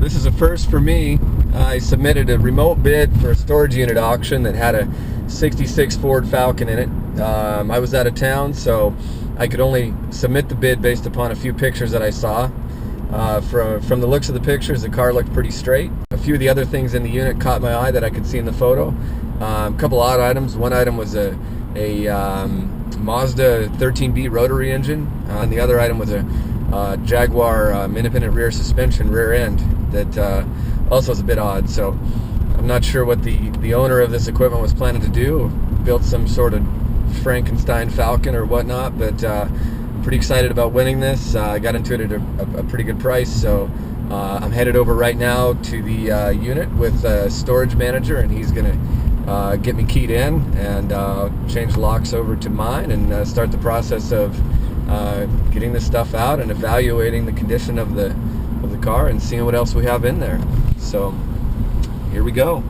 This is a first for me. I submitted a remote bid for a storage unit auction that had a 66 Ford Falcon in it. I was out of town, so I could only submit the bid based upon a few pictures that I saw. From the looks of the pictures, the car looked pretty straight. A few of the other things in the unit caught my eye that I could see in the photo. A couple odd items. One item was a Mazda 13B rotary engine, and the other item was a Jaguar independent rear suspension rear end that also is a bit odd. So I'm not sure what the owner of this equipment was planning to do. Built some sort of Frankenstein Falcon or whatnot, but pretty excited about winning this. I got into it at a pretty good price, so I'm headed over right now to the unit with a storage manager, and he's gonna get me keyed in and change the locks over to mine and start the process of getting this stuff out and evaluating the condition of the car and seeing what else we have in there. So here we go.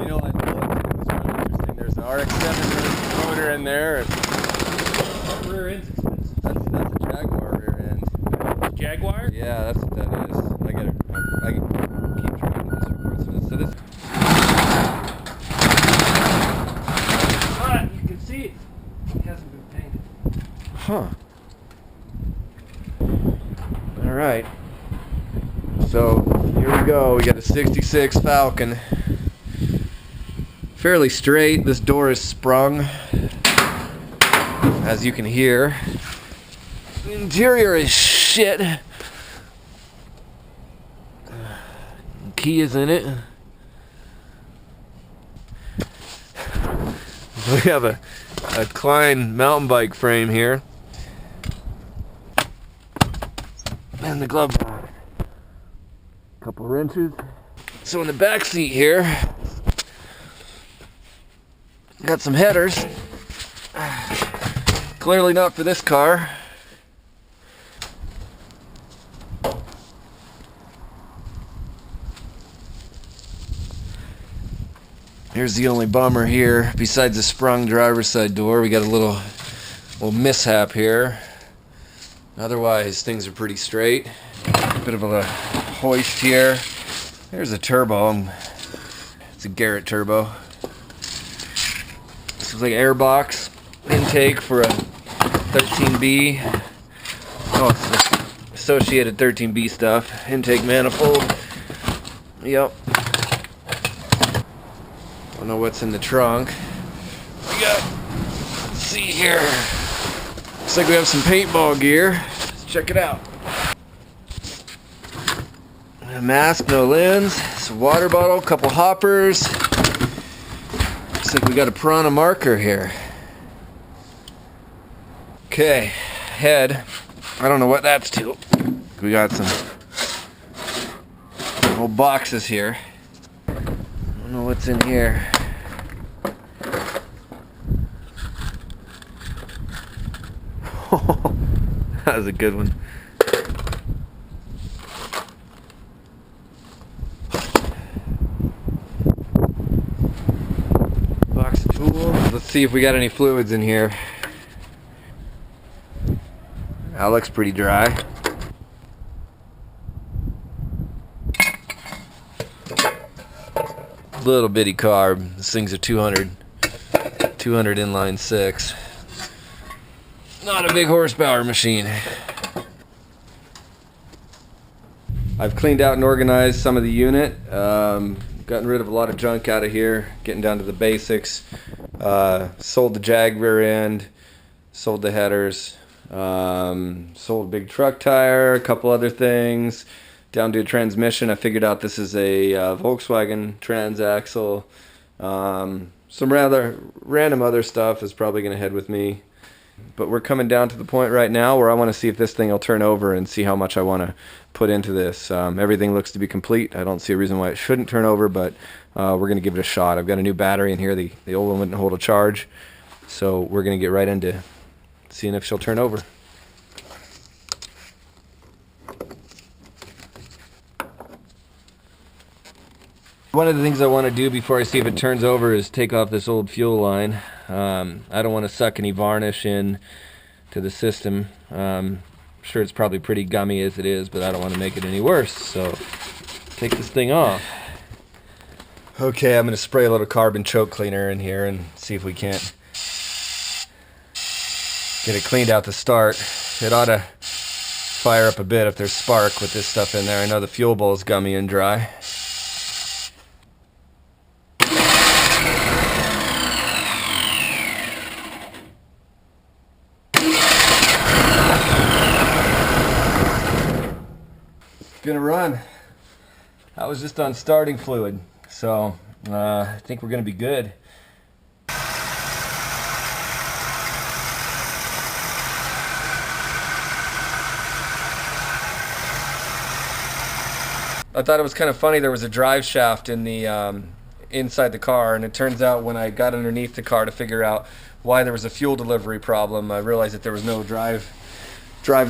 You know, I thought it was really interesting. There's an RX-7 motor in there. What rear end's expensive? That's a Jaguar rear end. Jaguar? Yeah, that's what that is. I keep track of this reports for this. So this. Ah, you can see it. It hasn't been painted. Huh. All right. So here we go. We got a 66 Falcon. Fairly straight. This door is sprung, as you can hear. The interior is shit. Key is in it. We have a Klein mountain bike frame here. And the glove box. Couple wrenches. So in the back seat here, got some headers. Clearly not for this car. Here's the only bummer here, besides the sprung driver's side door. We got a little mishap here. Otherwise, things are pretty straight. Bit of a hoist here. There's a turbo. It's a Garrett turbo. This is like airbox intake for a 13B. Oh, it's the associated 13B stuff. Intake manifold. Yep. Don't know what's in the trunk. Let's see here. Looks like we have some paintball gear. Let's check it out. A mask, no lens. It's a water bottle, couple hoppers. Looks like we got a piranha marker here. Okay, head. I don't know what that's to. We got some whole boxes here. I don't know what's in here. That was a good one. Box of tools. Let's see if we got any fluids in here. That looks pretty dry. Little bitty carb. This thing's a 200 inline 6. Not a big horsepower machine. I've cleaned out and organized some of the unit. Gotten rid of a lot of junk out of here. Getting down to the basics. Sold the Jag rear end. Sold the headers. Sold a big truck tire. A couple other things. Down to a transmission. I figured out this is a Volkswagen transaxle. Some rather random other stuff is probably going to head with me. But we're coming down to the point right now where I want to see if this thing will turn over and see how much I want to put into this. Everything looks to be complete. I don't see a reason why it shouldn't turn over, but we're going to give it a shot. I've got a new battery in here. The old one wouldn't hold a charge. So we're going to get right into seeing if she'll turn over. One of the things I want to do before I see if it turns over is take off this old fuel line. I don't want to suck any varnish in to the system. I'm sure it's probably pretty gummy as it is, but I don't want to make it any worse. So take this thing off. Okay, I'm going to spray a little carbon choke cleaner in here and see if we can't get it cleaned out to start. It ought to fire up a bit if there's spark with this stuff in there. I know the fuel bowl is gummy and dry. Gonna run. I was just on starting fluid, so I think we're gonna be good. I thought it was kind of funny. There was a drive shaft in the inside the car, and it turns out when I got underneath the car to figure out why there was a fuel delivery problem, I realized that there was no drive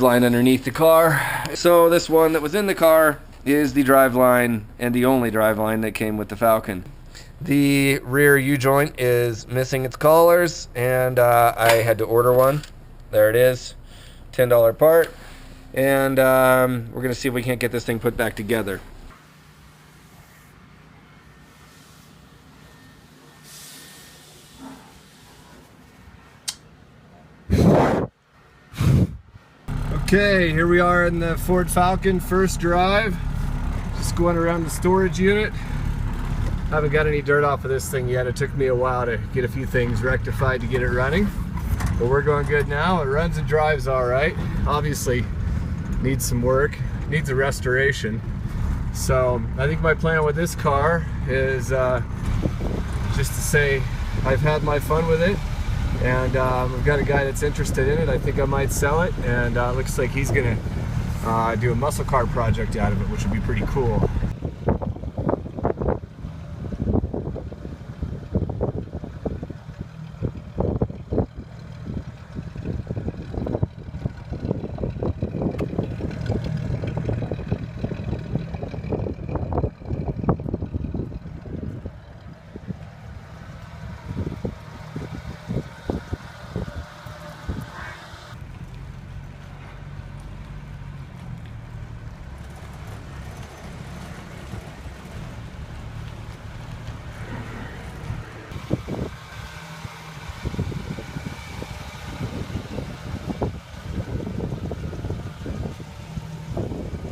line underneath the car. So this one that was in the car is the drive line, and the only drive line that came with the Falcon. The rear U-joint is missing its collars, and I had to order one. There it is, $10 part, and we're gonna see if we can't get this thing put back together. Okay, here we are in the Ford Falcon first drive. Just going around the storage unit. Haven't got any dirt off of this thing yet. It took me a while to get a few things rectified to get it running. But we're going good now. It runs and drives all right. Obviously needs some work, needs a restoration. So I think my plan with this car is just to say I've had my fun with it. And we've got a guy that's interested in it. I think I might sell it, and looks like he's gonna do a muscle car project out of it, which would be pretty cool.